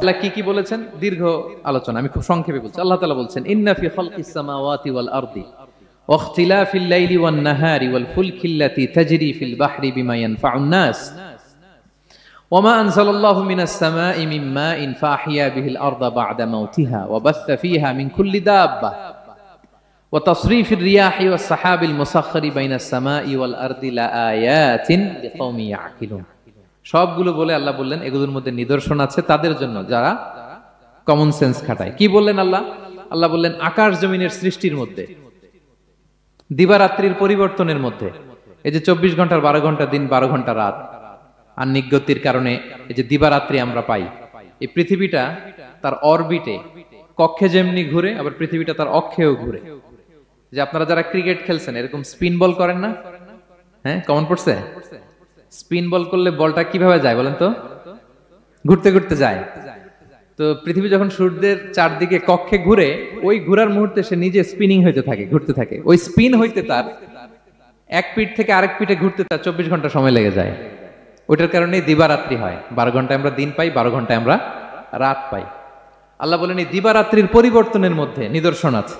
আল্লাহ কি কি বলেছেন দীর্ঘ আলোচনা, আমি খুব সংক্ষেপে বলছি। আল্লাহ তাআলা বলছেন, ইন্না ফি খালকিস সামাওয়াতি ওয়াল আরদি ওয়া ইখতিলাফিল লাইলি ওয়ান নাহারি ওয়াল ফুলকিল্লাতি তাজরি ফিল বাহরি বিমা ইয়ানফাউন নাস ওয়া মা আনজালাল্লাহু মিনাস সামাই মিন মাইন ফাহিয়া বিহিল আরদা বা'দা মাউতিহা ওয়া বাসসা ফিহা মিন কুল্লি দাব্বা ওয়া তাসরিফির রিয়াহি ওয়াস সাহাবিল মুসাখখারি বাইনাস সামাই ওয়াল আরদি লাআয়াতিন লিকাওমি ইয়াকিলুন। সবগুলো বলে আল্লাহ বললেন এগুলোর মধ্যে নিদর্শন আছে তাদের জন্য যারা কমন সেন্স খাটায়। কি বললেন আল্লাহ? আল্লাহ বললেন আকাশ জমিনের সৃষ্টির মধ্যে, দিবারাত্রির পরিবর্তনের মধ্যে, এই যে 24 ঘন্টার 12 ঘন্টা দিন 12 ঘন্টা রাত, আর নিগতির কারণে এই যে দিবারাত্রি আমরা পাই, এই পৃথিবীটা তার অরবিটে কক্ষে যেমনি ঘুরে, আবার পৃথিবীটা তার অক্ষেও ঘুরে। যে আপনারা যারা ক্রিকেট খেলছেন এরকম স্পিন বল করেন না? হ্যাঁ, কমন পড়ছে? স্পিন বল করলে বলটা কিভাবে যায় বলেন তো? ঘুরতে ঘুরতে যায়। তো পৃথিবী যখন সূর্যের চারদিকে কক্ষে ঘুরে, ওই ঘোরার মুহূর্তে সে নিজে স্পিনিং হইতে থাকে, ঘুরতে থাকে। ওই স্পিন হইতে তার এক পিঠ থেকে আরেক পিঠে ঘুরতে তার 24 ঘন্টা সময় লেগে যায়। ওইটার কারণে দিবারাত্রি হয়। 12 ঘন্টায় আমরা দিন পাই, 12 ঘন্টায় আমরা রাত পাই। আল্লাহ বলেন এই দিবারাত্রির পরিবর্তনের মধ্যে নিদর্শন আছে।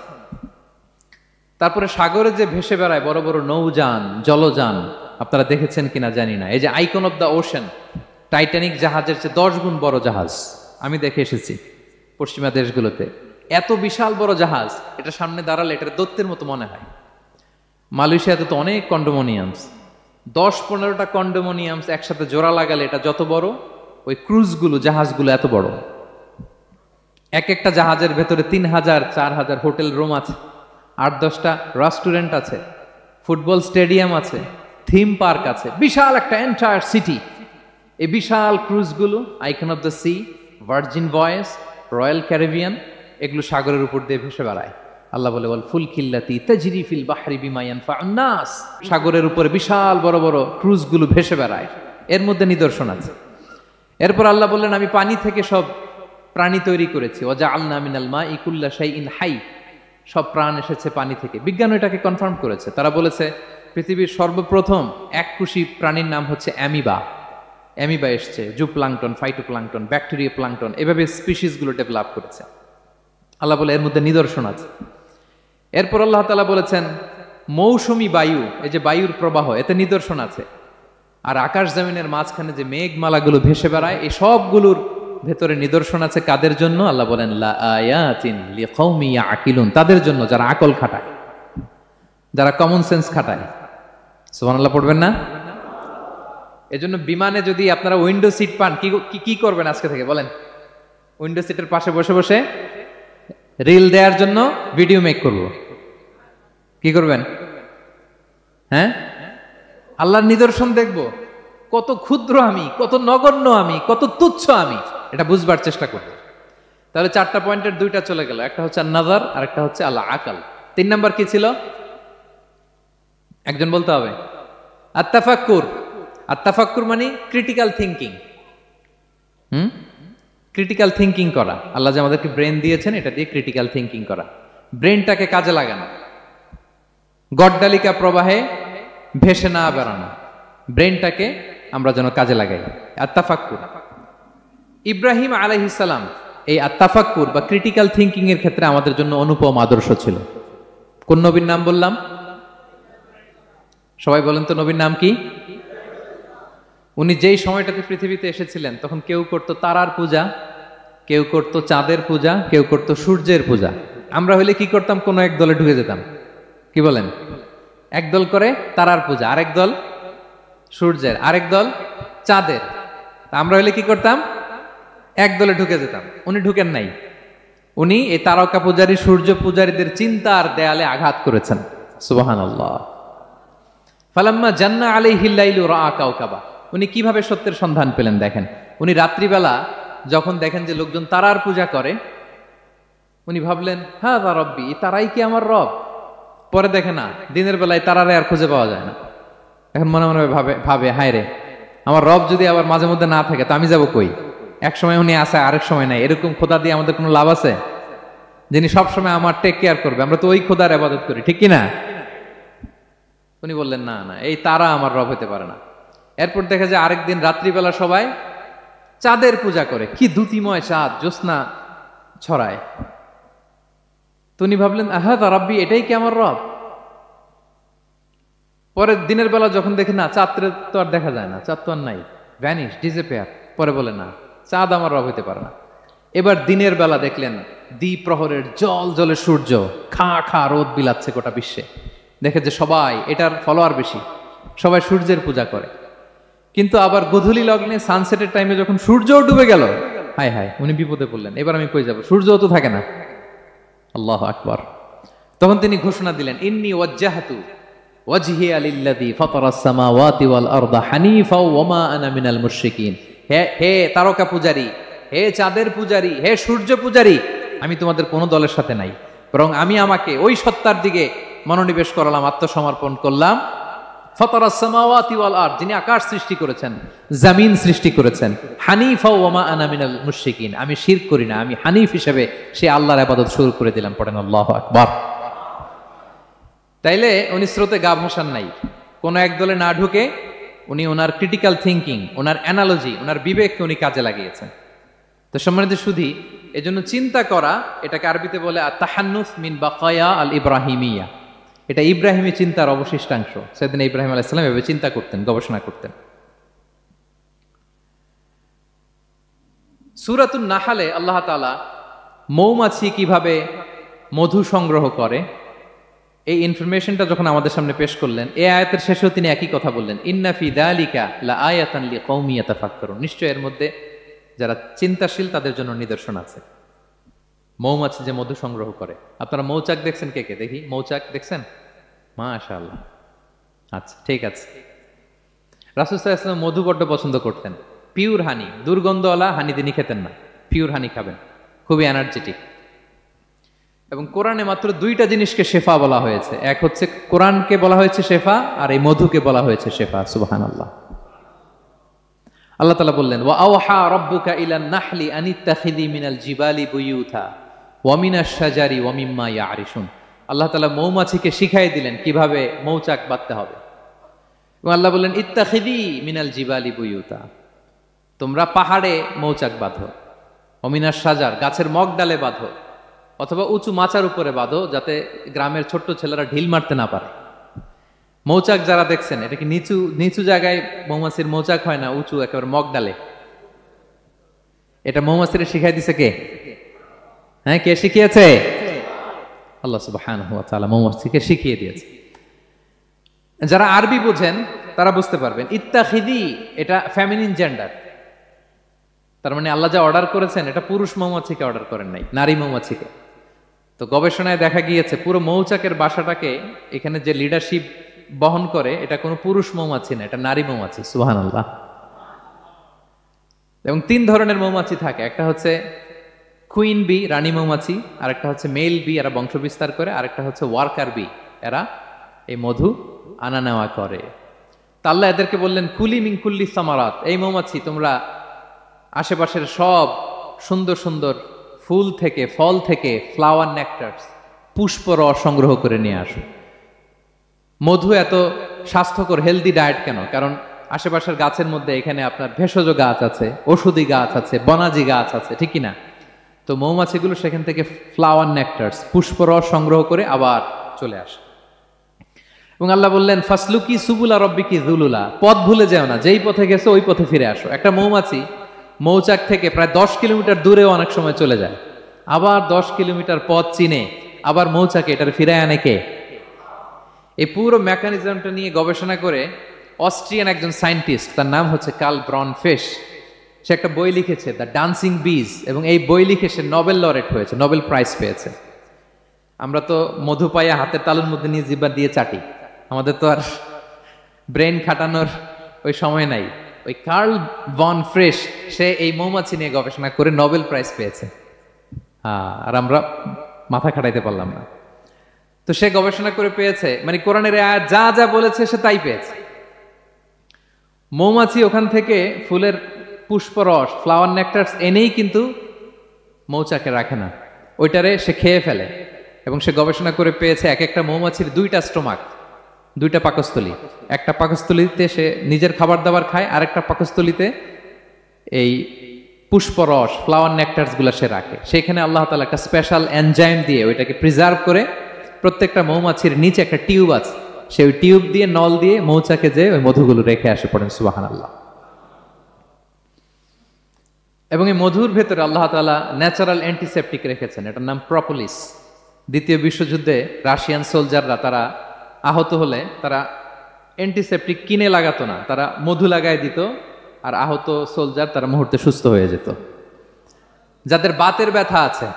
তারপরে সাগরে যে ভেসে বেড়ায় বড় বড় নৌযান, জলযান, আপনারা দেখেছেন কিনা জানি না, এই যে icon of the ocean, Titanic জাহাজের চেয়ে 10 গুণ বড় জাহাজ, আমি দেখে এসেছি পশ্চিমা দেশগুলোতে। এত বিশাল বড় জাহাজ, এটা সামনে দাঁড়ালে এটার দৈত্যের মতো মনে হয়। মালয়েশিয়াতে তো অনেক কন্ডোমোনিয়ামস, 10-15টা কন্ডোমোনিয়ামস একসাথে জোড়া লাগালে এটা যত বড়, ওই ক্রুজগুলো, জাহাজগুলো এত বড়। এক একটা জাহাজের ভেতরে 3000-4000 হোটেল রুম আছে, 8-10টা রেস্টুরেন্ট আছে, ফুটবল স্টেডিয়াম আছে, থিম পার্ক আছে, বিশাল একটা এন্টায়ার সিটি। এই বিশাল ক্রুজগুলো, Icon of the Sea, Virgin Voyages, Royal Caribbean, এগুলো সাগরের উপর দিয়ে ভেসে বেড়ায়। আল্লাহ বলে বল ফুলকিল্লাতি তাজরি ফিল বাহরি বিমা ইয়ানফাউন নাস, সাগরের উপরে বিশাল বড় বড় ক্রুজগুলো ভেসে বেড়ায়, এর মধ্যে নিদর্শন আছে। এরপর আল্লাহ বললেন আমি পানি থেকে সব প্রাণী তৈরি করেছি, ওয়া জাআলনা মিনাল মাই কুল্লা শাইইন হাই, সব প্রাণ এসেছে পানি থেকে। বিজ্ঞান এটাকে কনফার্ম করেছে। তারা বলেছে পৃথিবীর সর্বপ্রথম এককোষী প্রাণীর নাম হচ্ছে অ্যামিবা। অ্যামিবা এসছে, জুপ্লাঙ্কটন, ফাইটোপ্লাঙ্কটন, ব্যাকটেরিয়া প্লাঙ্কটন, এভাবে স্পিসিসগুলো ডেভেলপ করেছে। আল্লাহ বলে এর মধ্যে নিদর্শন আছে। এরপর আল্লাহ তাআলা বলেছেন মৌসুমী বায়ু, এই যে বায়ুর প্রবাহ, এতে নিদর্শন আছে। আর আকাশ জমিনের মাঝখানে যে মেঘমালাগুলো ভেসে বেড়ায়, এই সবগুলোর ভেতরে নিদর্শন আছে। কাদের জন্য? আল্লাহ বলেন লাআয়াতিন লিকাওমি ইয়াকিলুন, তাদের জন্য যারা আকল খাটায়, যারা কমন সেন্স খাটায়। সুবহানাল্লাহ পড়বেন না? এজন্য বিমানে যদি আপনারা উইন্ডো সিট পান, কি করবেন আজকে থেকে বলেন? উইন্ডো সিটের পাশে বসে বসে রিল দেওয়ার জন্য ভিডিও মেক করব। কি করবেন? হ্যাঁ, আল্লাহর নিদর্শন দেখব, কত ক্ষুদ্র আমি, কত নগণ্য আমি, কত তুচ্ছ আমি, এটা বুঝবার চেষ্টা করব। তাহলে 4টা পয়েন্টের 2টা চলে গেল, একটা হচ্ছে নাযার আর একটা হচ্ছে আল্লাহ আকল। 3 নাম্বার কি ছিল? একজন বলতে হবে। আত-তাফাক্কুর। আত-তাফাক্কুর মানে ক্রিটিক্যাল থিংকিং। ক্রিটিক্যাল থিংকিং করা। আল্লাহ যে আমাদেরকে ব্রেন দিয়েছেন, এটা দিয়ে ক্রিটিক্যাল থিংকিং করা, ব্রেনটাকে কাজে লাগানো, গড্ডালিকা প্রবাহে ভেসে না বেড়ানো, ব্রেনটাকে আমরা যেন কাজে লাগাই। আত-তাফাক্কুর। ইব্রাহিম আলাইহিস সালাম এই আত-তাফাক্কুর বা ক্রিটিক্যাল থিংকিং এর ক্ষেত্রে আমাদের জন্য অনুপম আদর্শ ছিল। কোন নবীর নাম বললাম? সবাই বলেন তো নবীর নাম কি? উনি যেই সময়টাতে পৃথিবীতে এসেছিলেন তখন কেউ করত তারার পূজা, কেউ করত চাঁদের পূজা, কেউ করত সূর্যের পূজা। আমরা হইলে কি করতাম? কোন এক দলে ঢুকে যেতাম। কি বলেন? এক দল করে তারার পূজা, আরেক দল সূর্যের, আরেক দল চাঁদের। আমরা হইলে কি করতাম? এক দলে ঢুকে যেতাম। উনি ঢুকেন নাই। উনি এই তারকা পূজারী, সূর্য পূজারীদের চিন্তার দেয়ালে আঘাত করেছেন। সুবহানাল্লাহ। ফালাম্মা জান্না আলাইহিল লাইলু রাআ কাওকাবা। উনি কিভাবে সত্যের সন্ধান পেলেন দেখেন। উনি রাত্রিবেলা যখন দেখেন যে লোকজন তারার পূজা করে, উনি ভাবলেন হাযা রব্বি, তারাই কি আমার রব? পরে দেখে না, দিনের বেলায় তারারে আর খুঁজে পাওয়া যায় না। এখন মনে মনে ভাবে হায় রে, আমার রব যদি আবার মাঝে মধ্যে না থাকে তো আমি যাব কই? এক সময় উনি আসে, আরেক সময় নাই। এরকম খোদা দিয়ে আমাদের কোনো লাভ আছে? যিনি সবসময় আমার টেক কেয়ার করবে, আমরা তো ওই খোদার ইবাদত করি, ঠিক কি না? উনি বললেন না না, এই তারা আমার রব হতে পারে না। এরপর দেখা যায় আরেকদিন রাত্রিবেলা সবাই চাঁদের পূজা করে, কি দ্যুতিময় চাঁদ, জ্যোৎস্না ছড়ায়। তো উনি ভাবলেন আহাদা রাব্বি, এটাই কি আমার রব? পরে দিনের বেলা যখন দেখে না চাঁদ তো আর দেখা যায় না, চাঁদ তো আর নাই, ভ্যানিশ, ডিসঅ্যাপিয়ার। পরে বলে না, চাঁদ আমার রব হইতে পারে না। এবার দিনের বেলা দেখলেন দ্বিপ্রহরের জল জলে সূর্য খা খা রোদ বিলাচ্ছে গোটা বিশ্বে। দেখে যে সবাই এটার ফলোয়ার বেশি, সবাই সূর্যের পূজা করে। কিন্তু আবার গোধূলি লগ্নে সানসেটের টাইমে যখন সূর্যও ডুবে গেল, হায় হায়, উনি বিপদে পড়লেন। এবার আমি কই যাব, সূর্যও তো থাকে না। আল্লাহু আকবার। তখন তিনি ঘোষণা দিলেন, ইন্নী ওয়াজ্জাহতু ওয়াজহিয়া লিল্লাযী ফাতারাস সামাওয়াতি ওয়াল আরদা হানিফা ওয়া মা আনা মিনাল মুশরিকিন। হে তারকা পূজারী, হে চাঁদের পূজারী, হে সূর্য পূজারী, আমি তোমাদের কোনো দলের সাথে নাই, বরং আমি আমাকে ওই সত্তার দিকে মনোনিবেশ করলাম, আত্মসমর্পণ করলাম। ফাতারাস সামাওয়াতি ওয়াল আরদ, যিনি আকাশ সৃষ্টি করেছেন, জমিন সৃষ্টি করেছেন। হানিফা ওয়া মা আনা মিনাল মুশরিকিন, আমি শিরক করি না, আমি হানিফ হিসেবে সেই আল্লাহর ইবাদত শুরু করে দিলাম। পড়েন আল্লাহু আকবার। তাইলে উনি স্রোতে গা ভাসান নাই, কোন এক দলে না ঢুকে উনি ওনার ক্রিটিক্যাল থিঙ্কিং, ওনার অ্যানালজি, ওনার বিবেককে উনি কাজে লাগিয়েছেন। তো সম্মানিত সুধী, এজন্য চিন্তা করা, এটাকে আরবিতে বলে আত-তাহান্নুস মিন বাকায়া আল ইব্রাহিমিয়া। এটা ইব্রাহিমী চিন্তার অবশিষ্টাংশ। সেদিন ইব্রাহিম আলাইহিস সালাম এভাবে চিন্তা করতেন, গবেষণা করতেন। সূরাতুন নাহলে আল্লাহ তাআলা মৌমাছি কিভাবে মধু সংগ্রহ করে এই ইনফরমেশনটা যখন আমাদের সামনে পেশ করলেন, এই আয়াতের শেষেও তিনি একই কথা বললেন, ইন্না ফি যালিকা লাআয়াতান লিকাওমি ইয়াতাফাক্কারুন। নিশ্চয় এর মধ্যে যারা চিন্তাশীল তাদের জন্য নিদর্শন আছে। মৌমাছি যে মধু সংগ্রহ করে, আপনারা মৌচাক দেখছেন? কে কে দেখি মৌচাক দেখছেন? মাশাআল্লাহ। আচ্ছা, ঠিক আছে। রাসূল সাল্লাল্লাহু আলাইহি ওয়াসাল্লাম মধু বড্ড পছন্দ করতেন। পিওর হানি, দুর্গন্ধওয়ালা হানি তিনি খেতেন না, পিওর হানি খাবেন, খুবই এনার্জেটিক। এবং কোরআনে মাত্র দুইটা জিনিসকে শেফা বলা হয়েছে, এক হচ্ছে কোরআনকে বলা হয়েছে শেফা, আর এই মধুকে বলা হয়েছে শেফা। সুবহানাল্লাহ। আল্লাহ তাআলা বললেন, ওয়া আওহা রাব্বুকা ইলান নাহলি আনিত্তাখিযি মিনাল জিবালি বুয়ুতা ওয়া মিনাশ শাজারি ওয়া মিম্মা ইয়ারিশুন। আল্লাহ তাআলা মৌমাছিকে শিখাই দিলেন কিভাবে মৌচাক বাঁধতে হবে। এবং আল্লাহ বললেন, ইত্তাখিযি মিনাল জিবালি বুয়ুতা, তোমরা পাহাড়ে মৌচাক বাঁধো, ওয়া মিনাশ শাজার, গাছের মগ ডালে বাঁধো, অথবা উঁচু মাচার উপরে বাঁধো, যাতে গ্রামের ছোট্ট ছেলেরা ঢিল মারতে না পারে। মৌচাক যারা দেখছেন, এটা কি নিচু নিচু জায়গায় মৌমাছির মৌচাক হয় না, উঁচু একেবারে মগ ডালে। এটা মৌমাছিরা শিখাই দিছে কে? হ্যাঁ, কে শিখিয়েছে? আল্লাহ সুবহানাহু ওয়া তাআলা মৌমাছিকে শিখিয়ে দিয়েছে। যারা আরবি বোঝেন তারা বুঝতে পারবেন, ইত্তাখিদি এটা ফেমিনিন জেন্ডার। তার মানে আল্লাহ যা অর্ডার করেছেন এটা পুরুষ মৌমাছিকে অর্ডার করেন নাই, নারী মৌমাছিকে। তো গবেষণায় দেখা গিয়েছে পুরো মৌচাকের বাসাটাকে এখানে যে লিডারশিপ বহন করে এটা কোনো পুরুষ মৌমাছি না, এটা নারী মৌমাছি। সুবহানাল্লাহ। এবং তিন ধরনের মৌমাছি থাকে, একটা হচ্ছে কুইন বি, রানী মৌমাছি, আর একটা হচ্ছে মেল বি, এরা বংশ বিস্তার করে, আর একটা হচ্ছে ওয়ার্কার বি, এরা এই মধু আনা নেওয়া করে। তা আল্লাহ এদেরকে বললেন, কুলি মিন কুল্লি সামারাত, এই মৌমাছি তোমরা আশেপাশের সব সুন্দর সুন্দর ফুল থেকে, ফল থেকে, ফ্লাওয়ার নেকটার্স, পুষ্প রস সংগ্রহ করে নিয়ে আসো। মধু এত স্বাস্থ্যকর, হেলদি ডায়েট কেন? কারণ আশেপাশের গাছের মধ্যে এখানে আপনার ভেষজ গাছ আছে, ঔষধি গাছ আছে, বনাজি গাছ আছে, ঠিক না? তো মৌমাছিগুলো সেখান থেকে ফ্লাওয়ার নেকটার্স, পুষ্প রস সংগ্রহ করে আবার চলে আসে। এবং আল্লাহ বললেন, ফাসলুকি সুবুলা রব্বিকি যুলুলা, পথ ভুলে যাও না, যেই পথে গেছো ওই পথে ফিরে আসো। একটা মৌমাছি মৌচাক থেকে প্রায় 10 কিলোমিটার দূরেও অনেক সময় চলে যায়, আবার 10 কিলোমিটার পথ চিনে আবার মৌচাকে এটার ফিরে আনে কে? এই পুরো মেকানিজমটা নিয়ে গবেষণা করে অস্ট্রিয়ান একজন সায়েন্টিস্ট, তার নাম হচ্ছে কার্ল ব্রনফেশ, সে একটা বই লিখেছে, দ্য ডান্সিং বিজ, এবং এই বই লিখে সে নোবেল লরেট হয়েছে, নোবেল প্রাইজ পেয়েছে। আমরা তো মধু পাইয়া হাতের তালুর মধ্যে নিয়ে জিহ্বা দিয়ে চাটি, আমাদের তো আর ব্রেন খাটানোর ওই সময় নাই। ওই কার্ল ভন ফ্রেশ, সে এই মৌমাছি নিয়ে গবেষণা করে নোবেল প্রাইজ পেয়েছে। আর আমরা মাথা খাটাইতে পারলাম না। তো সে গবেষণা করে পেয়েছে, মানে কোরআনের আয়াত যা যা বলেছে সে তাই পেয়েছে। মৌমাছি ওখান থেকে ফুলের পুষ্পরস, ফ্লাওয়ার নেকটার্স এনেই কিন্তু মৌচাকে রাখে না, ওইটারে সে খেয়ে ফেলে। এবং সে গবেষণা করে পেয়েছে এক একটা মৌমাছির 2টা স্টোমাক, 2টা পাকস্থলী। একটা পাকস্থলীতে সে নিজের খাবার দাবার খায়, আরেকটা পাকস্থলীতে এই পুষ্পরস, ফ্লাওয়ার নেকটার্স গুলা সে রাখে। সেখানে আল্লাহ তাআলা একটা স্পেশাল এনজাইম দিয়ে ওইটাকে প্রিজার্ভ করে, প্রত্যেকটা মৌমাছির নিচে একটা টিউব আছে, সেই টিউব দিয়ে নল দিয়ে মৌচাকে যে ওই মধুগুলো রেখে আসে। পড়েন সুবহানাল্লাহ। এবং এই মধুর ভেতরে আল্লাহ তাআলা ন্যাচারাল অ্যান্টিসেপটিক রেখেছেন, এটার নাম প্রপোলিস। দ্বিতীয় বিশ্বযুদ্ধে রাশিয়ান সোলজাররা তারা আহত হলে তারা অ্যান্টিসেপটিক কিনে লাগাতো না, তারা মধু লাগায় দিত, আর আহত সোলজার তারা মুহূর্তে সুস্থ হয়ে যেত। যাদের বাতের ব্যথা আছে,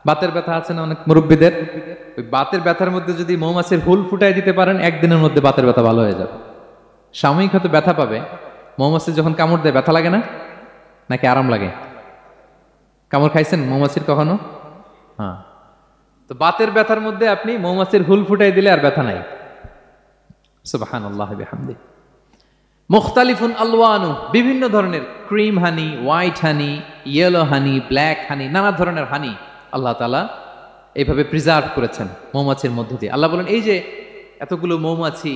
বাতের ব্যথা আছে না অনেক মুরব্বীদের, ওই বাতের ব্যথার মধ্যে যদি মৌমাছির হুল ফুটাই দিতে পারেন, একদিনের মধ্যে বাতের ব্যথা ভালো হয়ে যাবে। সাময়িক হয়তো ব্যথা পাবে, মৌমাছি যখন কামড় দেয় ব্যথা লাগে না, নাকি আরাম লাগে? কামড় খাইছেন মৌমাছির কখনো? হ্যাঁ। তো বাতের ব্যথার মধ্যে আপনি মৌমাছির হুল ফুটাই দিলে আর ব্যথা নাই। সুবহানাল্লাহ বিহামদি। মুখতালিফুন আলওয়ানু, বিভিন্ন ধরনের ক্রিম হানি, হোয়াইট হানি, ইয়েলো হানি, ব্ল্যাক হানি, নানা ধরনের হানি আল্লাহ তাআলা এইভাবে প্রিজার্ভ করেছেন মৌমাছির মধ্য দিয়ে। আল্লাহ বলেন এই যে এতগুলো মৌমাছি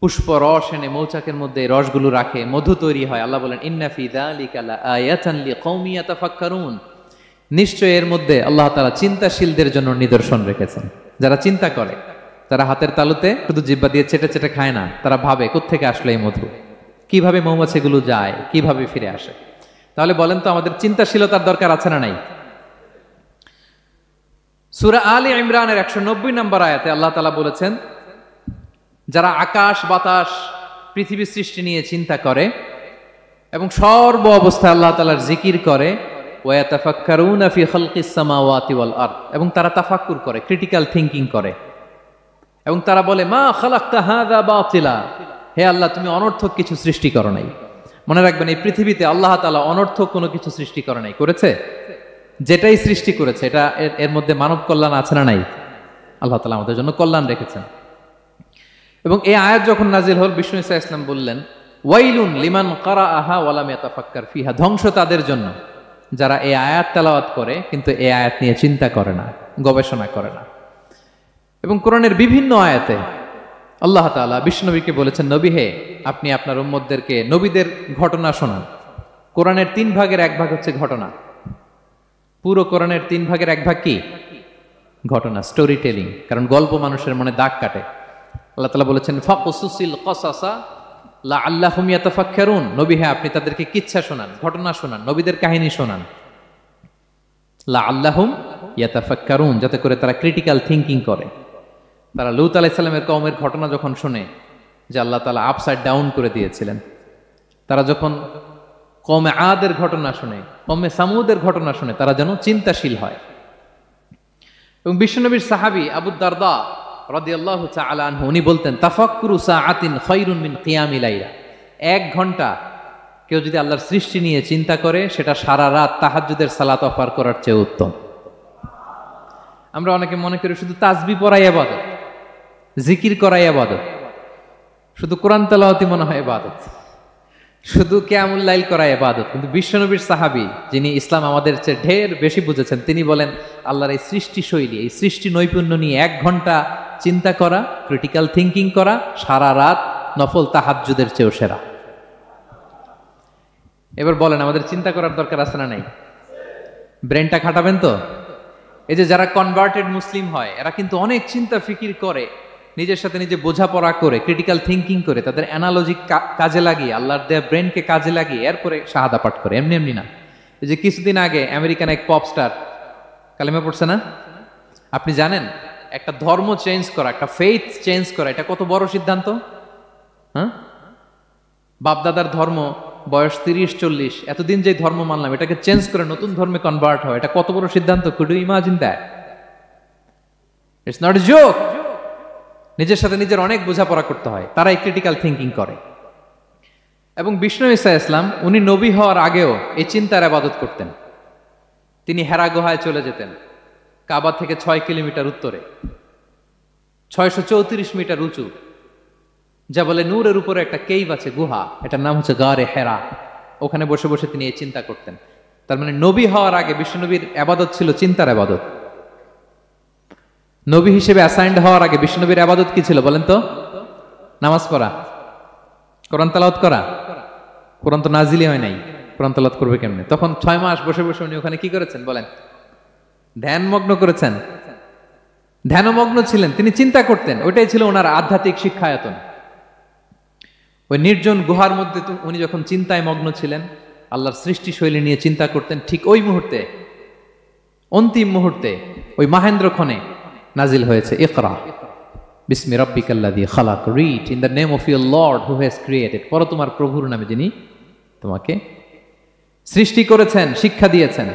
পুষ্প রস এনে মৌচাকের মধ্যে রসগুলো রাখে, মধু তৈরি হয়। আল্লাহ বলেন ইন্না ফি যালিকা লাআয়াতান লিকওমি ইয়াতাফাক্কারুন, নিশ্চয় এর মধ্যে আল্লাহ তাআলা চিন্তাশীলদের জন্য নিদর্শন রেখেছেন। যারা চিন্তা করে, তারা হাতের তালুতে শুধু জিহ্বা দিয়ে চেটে চেটে খায় না, তারা ভাবে কোত্থেকে আসলো এই মধু, কিভাবে মৌমাছিগুলো যায়, কিভাবে ফিরে আসে। তাহলে বলেন তো আমাদের চিন্তাশীলতার দরকার আছে না নাই? সূরা আলে ইমরানের 190 নম্বর আয়াতে আল্লাহ তাআলা বলেছেন, যারা আকাশ বাতাস পৃথিবী সৃষ্টি নিয়ে চিন্তা করে এবং সর্ব অবস্থায় আল্লাহ তাআলার জিকির করে, ওয়া ইয়াতাফাক্কারুনা ফি খালকিস সামাওয়াতি ওয়াল আরদ, এবং তারা তাফাক্কুর করে, ক্রিটিক্যাল থিংকিং করে, এবং তারা বলে মা খালাকতা হাযা বাতিলা, হে আল্লাহ তুমি অনর্থক কিছু সৃষ্টি করো নাই। মনে রাখবেন এই পৃথিবীতে আল্লাহ তাআলা অনর্থক কোনো কিছু সৃষ্টি করে নাই, করেছে? যেটাই সৃষ্টি করেছে এটা এর মধ্যে মানব কল্যাণ আছে না নাই? আল্লাহ তাআলা আমাদের জন্য কল্যাণ রেখেছেন। এবং এই আয়াত যখন নাজিল হল, বিষ্ণু ঈসা ইসলাম বললেন ওয়াইলুন লিমান কারাআহা ওয়া লাম ইয়াতাফাক্কার ফিহা, ধ্বংস তাদের জন্য যারা এই আয়াত তেলাওয়াত করে কিন্তু এই আয়াত নিয়ে চিন্তা করে না, গবেষণা করে না। এবং কোরআনের বিভিন্ন আয়াতে আল্লাহ তাআলা বিষ্ণুনবীকে বলেছেন, নবী হে আপনি আপনার উম্মতদেরকে নবীদের ঘটনা শোনান। কোরআনের 3 ভাগের 1 ভাগ হচ্ছে ঘটনা। পুরো কোরআনের 3 ভাগের 1 ভাগ কি? ঘটনা, স্টোরি টেলিং। কারণ গল্প মানুষের মনে দাগ কাটে। আল্লাহ তাআলা বলেছেন ফাকুসুসিল কসাসা লাআল্লাহুম ইয়াতাফাক্কারুন, নবী হে আপনি তাদেরকে কিচ্ছা শোনান, ঘটনা শোনান, নবীদের কাহিনী শোনান, লাআল্লাহুম ইয়াতাফাক্কারুন, যাতে করে তারা ক্রিটিক্যাল থিংকিং করে। তারা লূত আলাইহিস সালামের কওমের ঘটনা যখন শুনে যে আল্লাহ তাআলা আপসাইড ডাউন করে দিয়েছিলেন, তারা যখন কওমে আদের ঘটনা শুনে, কওমে সামুদের ঘটনা শুনে, তারা যেন চিন্তাশীল হয়। এবং বিশ্বনবীর সাহাবী আবু দারদা রাদিয়াল্লাহু তাআলা আনহু উনি বলতেন তাফাক্কুরু সাআতিন খায়রুন মিন কিয়ামি লাইলা, 1 ঘন্টা কেউ যদি আল্লাহর সৃষ্টি নিয়ে চিন্তা করে সেটা সারা রাত তাহাজ্জুদের সালাত অফার করার চেয়ে উত্তম। আমরা অনেকে মনে করি শুধু তাসবিহ পড়াই ইবাদত, জিকির করাই ইবাদত, শুধু কোরআন তেলাওয়াতই মনে হয় ইবাদত, শুধু কিয়ামুল লাইল করাই ইবাদত। কিন্তু বিশ্বনবীর সাহাবী যিনি ইসলাম আমাদের চেয়ে ঢের বেশি বুঝেছেন, তিনি বলেন আল্লাহর এই সৃষ্টি শৈলী, এই সৃষ্টি নৈপুণ্য নিয়ে 1 ঘন্টা চিন্তা করা, ক্রিটিক্যাল থিংকিং করা সারা রাত নফল তাহাজ্জুদের চেয়েও সেরা। এবার বলেন আমাদের চিন্তা করার দরকার আছে না নাই? ব্রেনটা খাটাবেন তো। এই যে যারা কনভার্টেড মুসলিম হয় এরা কিন্তু অনেক চিন্তা ফিকির করে, নিজের সাথে নিজে বোঝাপড়া করে, ক্রিটিক্যাল থিংকিং করে, তাদের অ্যানালজি কাজে লাগিয়ে, আল্লাহর দেয়া ব্রেনকে কাজে লাগিয়ে এরপরে শাহাদা পাঠ করে, এমনি এমনি না। এই যে কিছুদিন আগে আমেরিকান এক পপ স্টার কালেমা পড়ছে না? আপনি জানেন একটা ধর্ম চেঞ্জ করা, একটা ফেইথ চেঞ্জ করা, এটা কত বড় সিদ্ধান্ত? হ্যাঁ, বাপদাদার ধর্ম বয়স 30-40, এতদিন যে ধর্ম মানলাম এটাকে চেঞ্জ করে নতুন ধর্মে কনভার্ট হয়, এটা কত বড় সিদ্ধান্ত? Could you imagine that? It's not a joke. নিজের সাথে নিজের অনেক বোঝাপড়া করতে হয়, তারাই ক্রিটিক্যাল থিংকিং করে। এবং বিষ্ণু ঈসা ইসলাম উনি নবী হওয়ার আগেও এই চিন্তার ইবাদত করতেন। তিনি হেরা গুহায় চলে যেতেন, কাবা থেকে 6 কিলোমিটার উত্তরে, 634 মিটার উঁচু, যা বলে নূরের উপরে একটা কেইভ আছে, গুহা, এটার নাম হচ্ছে গারে হেরা। ওখানে বসে বসে তিনি এই চিন্তা করতেন। তার মানে নবী হওয়ার আগে বিশ্বনবীর ইবাদত ছিল চিন্তার ইবাদত। নবী হিসেবে অ্যাসাইন্ড হওয়ার আগে বিশ্বনবীর ইবাদত কি ছিল বলেন তো? নামাজ পড়া, কোরআন তেলাওয়াত করা। কোরআন তো নাজিলই হয় নাই, কোরআন তেলাওয়াত করবে কেমনে? তখন 6 মাস বসে বসে উনি ওখানে কি করেছেন বলেন? ধ্যানমগ্ন করেছেন, ধ্যানমগ্ন ছিলেন, তিনি চিন্তা করতেন। ওইটাই ছিল ওনার আধ্যাত্মিক শিক্ষায়তন। ওই নির্জন গুহার মধ্যে উনি যখন চিন্তায় মগ্ন ছিলেন, আল্লাহর সৃষ্টি শৈলী নিয়ে চিন্তা করতেন, ঠিক ওই মুহূর্তে, অন্তিম মুহূর্তে ওই মাহেন্দ্রক্ষণে নাজিল হয়েছে ইকরা বিসমি রাব্বিকাল্লাযী খালাক, read in the name of your Lord who has created. পড়ো তোমার প্রভুর নামে যিনি তোমাকে সৃষ্টি করেছেন, শিক্ষা দিয়েছেন।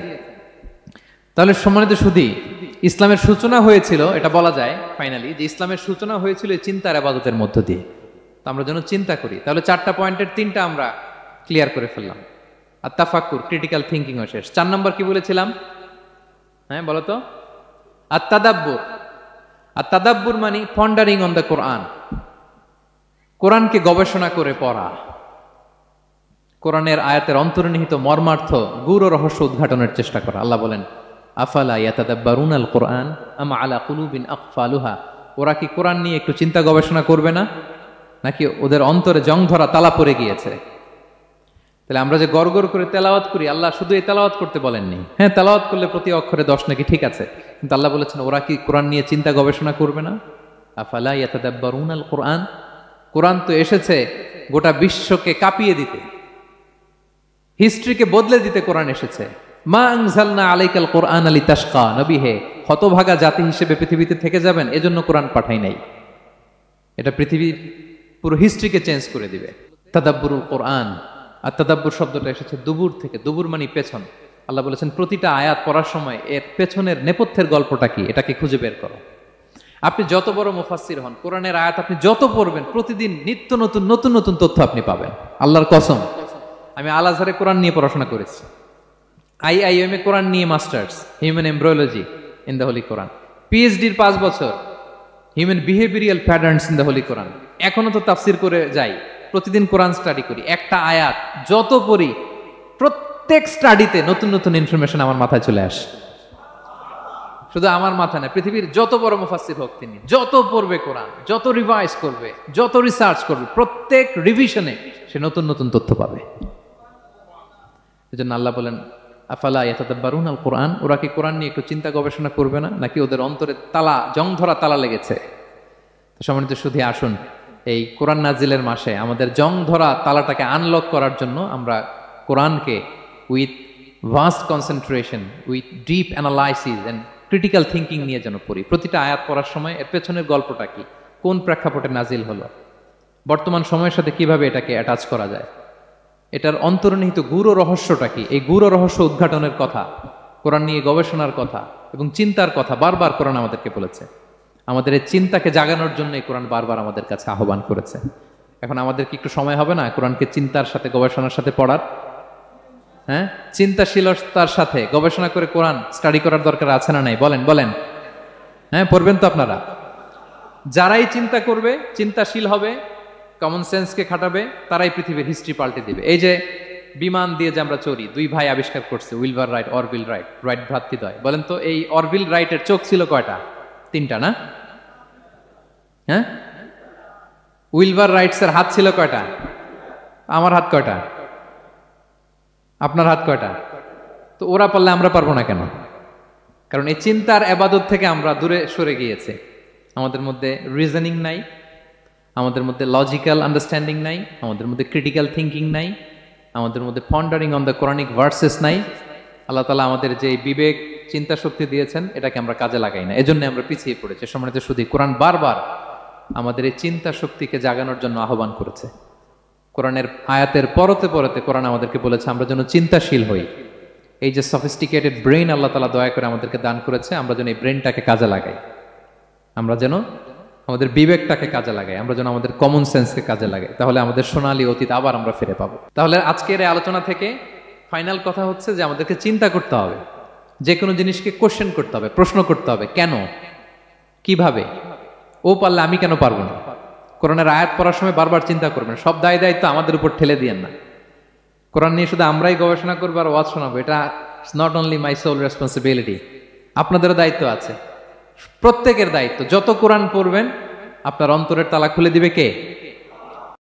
তাহলে সম্মানিত সুধী, ইসলামের সূচনা হয়েছিল, এটা বলা যায় ফাইনালি যে ইসলামের সূচনা হয়েছিল এই চিন্তার ইবাদতের মধ্য দিয়ে। তো আমরা যেন চিন্তা করি। তাহলে 4টা পয়েন্টের 3টা আমরা ক্লিয়ার করে ফেললাম। আর তাফাক্কুর, ক্রিটিক্যাল থিঙ্কিং ও শেষ। 4 নম্বর কি বলেছিলাম? হ্যাঁ বলো তো। আর তাদাব্বুর। আর তাদাব্বুর মানে পন্ডারিং অন দ্য কোরআন, কোরআনকে গবেষণা করে পড়া, কোরআনের আয়াতের অন্তর্নিহিত মর্মার্থ, গূঢ় রহস্য উদ্ঘাটনের চেষ্টা করা। আল্লাহ বলেন আফালা ইয়াতাদাব্বারুনাল কোরআন আম আলা কুলুবিন আকফালুহা, ওরা কি কোরআন নিয়ে একটু চিন্তা গবেষণা করবে না, নাকি ওদের অন্তরে জং ধরা তালা পড়ে গিয়েছে? তাহলে আমরা যে গড়গড় করে তেলাওয়াত করি, আল্লাহ শুধু এই তেলাওয়াত করতে বলেননি। হ্যাঁ, তেলাওয়াত করলে প্রতি অক্ষরে 10 নাকি, ঠিক আছে, কিন্তু আল্লাহ বলেছেন ওরা কি কোরআন নিয়ে চিন্তা গবেষণা করবে না? আফালা ইয়াতাদাব্বারুনাল কোরআন, কোরআন তো এসেছে গোটা বিশ্বকে কাঁপিয়ে দিতে, হিস্ট্রিকে বদলে দিতে কোরআন এসেছে। মা আনজালনা আলাইকাল কোরআন লিতাশকা, নবী হে হতভাগা জাতি হিসেবে পৃথিবীতে থেকে যাবেন, এজন্য কোরআন পাঠাই নাই। এটা পৃথিবীর পুরো হিস্ট্রিকে চেঞ্জ করে দিবে। তাদাব্বুরুল কোরআন। আর তাদাব্বুর শব্দটা এসেছে দুবুর থেকে, দুবুর মানে পেছন। আল্লাহ বলেছেন প্রতিটা আয়াত পড়ার সময় এর পেছনের নেপথ্যের গল্পটা কি, এটাকে খুঁজে বের করো। আপনি যত বড় মুফাসসির হন, কোরআনের আয়াত আপনি যত পড়বেন, প্রতিদিন নিত্য নতুন নতুন নতুন তথ্য আপনি পাবেন। আল্লাহর কসম, আমি আল আজহারে কোরআন নিয়ে পড়াশোনা করেছি, IIM এ কোরআন নিয়ে masters, human embryology in the holy Quran, PhD-র 5 বছর, human behavioural patterns in the holy Quran. এখনো তো তাফসির করে যাই, প্রতিদিন কোরআন স্টাডি করি। একটা আয়াত যত পড়ি, প্রত্যেক স্টাডিতে নতুন নতুন ইনফরমেশন আমার মাথায় চলে আসে। শুধু আমার মাথা না, পৃথিবীর যত বড় মুফাসসির হোক তিনি, যত পড়বে কোরআন, যত রিভাইজ করবে, যত রিসার্চ করবে, প্রত্যেক রিভিশনে সে নতুন নতুন তথ্য পাবে। এজন্য আল্লাহ বলেন আফালা ইয়াতাদাব্বারুনাল কোরআন, ওরা কি কোরআন নিয়ে একটু চিন্তা গবেষণা করবে না, নাকি ওদের অন্তরে তালা, জং ধরা তালা লেগেছে? তো সম্মানিত সুধী, আসুন এই কোরআন নাজিলের মাসে আমাদের জং ধরা তালাটাকে আনলক করার জন্য আমরা কোরআনকে with vast concentration, with deep analysis and critical thinking নিয়ে যেন পড়ি। প্রতিটা আয়াত পড়ার সময় এর পেছনের গল্পটা কি, কোন প্রেক্ষাপটে নাজিল হলো, বর্তমান সময়ের সাথে কিভাবে এটাকে অ্যাটাচ করা যায়, এটার অন্তর্নিহিত গূঢ় রহস্যটা কি, এই গূঢ় রহস্য উদ্ঘাটনের কথা, কোরআন নিয়ে গবেষণার কথা এবং চিন্তার কথা বারবার কোরআন আমাদেরকে বলেছে। আমাদের এই চিন্তাকে জাগানোর জন্য এই কোরআন বারবার আমাদের কাছে আহ্বান করেছে। এখন আমাদের কি একটু সময় হবে না কোরআনকে চিন্তার সাথে গবেষণার সাথে পড়ার? হ্যাঁ, চিন্তাশীলতার সাথে গবেষণা করে কোরআন স্টাডি করার দরকার আছে না নাই? বলেন বলেন। হ্যাঁ, পড়বেন তো আপনারা। যারাই চিন্তা করবে, চিন্তাশীল হবে, কমন সেন্সকে খাটাবে, তারাই পৃথিবীর হিস্ট্রি পাল্টে দিবে। এই যে বিমান দিয়ে যে আমরা চড়ি, 2 ভাই আবিষ্কার করছে, Wilbur Wright, Orville Wright, Wright ভ্রাতৃদ্বয়। বলেন তো এই অরভিল রাইটের চোখ ছিল কয়টা? 3টা না? হ্যাঁ, উইলবার রাইটসের হাত ছিল কয়টা? আমার হাত কয়টা? আপনার হাত কয়টা? তো ওরা পারলে আমরা পারবো না কেন? কারণ এই চিন্তার ইবাদত থেকে আমরা দূরে সরে গিয়েছে। আমাদের মধ্যে রিজনিং নাই, আমাদের মধ্যে লজিক্যাল আন্ডারস্ট্যান্ডিং নাই, আমাদের মধ্যে ক্রিটিক্যাল থিঙ্কিং নাই, আমাদের মধ্যে পন্ডারিং অন দ্য কোরআনিক ভার্সেস নাই। আল্লাহ তাআলা আমাদের যে বিবেক, চিন্তা শক্তি দিয়েছেন, এটাকে আমরা কাজে লাগাই না, এজন্য আমরা পিছিয়ে পড়েছি। সম্মানিত সুধী, কোরআন বারবার আমাদের এই চিন্তা শক্তিকে জাগানোর জন্য আহ্বান করেছে। কোরআনের আয়াতের পরতে পরতে কোরআন আমাদেরকে বলেছে আমরা যেন চিন্তাশীল হই। এই যে সফিস্টিকেটেড ব্রেইন আল্লাহ তাআলা দয়া করে আমাদেরকে দান করেছে, আমরা যেন এই ব্রেইনটাকে কাজে লাগাই, আমরা যেন আমাদের বিবেকটাকে কাজে লাগাই, আমরা যেন আমাদের কমন সেন্সকে কাজে লাগাই। তাহলে আমাদের সোনালী অতীত আবার আমরা ফিরে পাবো। তাহলে আজকের এই আলোচনা থেকে ফাইনাল কথা হচ্ছে যে আমাদেরকে চিন্তা করতে হবে, যে কোনো জিনিসকে কোশ্চেন করতে হবে, প্রশ্ন করতে হবে, কেন, কিভাবে, ও পারলে আমি কেন পারবো না। কোরআনের আয়াত পড়ার সময় বারবার চিন্তা করবেন, সব দায় দায়িত্ব আমাদের উপর ঠেলে দিয়েন না। কোরআন নিয়ে শুধু আমরাই গবেষণা করবো আর ওয়াজ শোনাবো, এটা not only my sole responsibility, আপনাদেরও দায়িত্ব আছে, প্রত্যেকের দায়িত্ব। যত কোরআন পড়বেন আপনার অন্তরের তালা খুলে দিবে কে?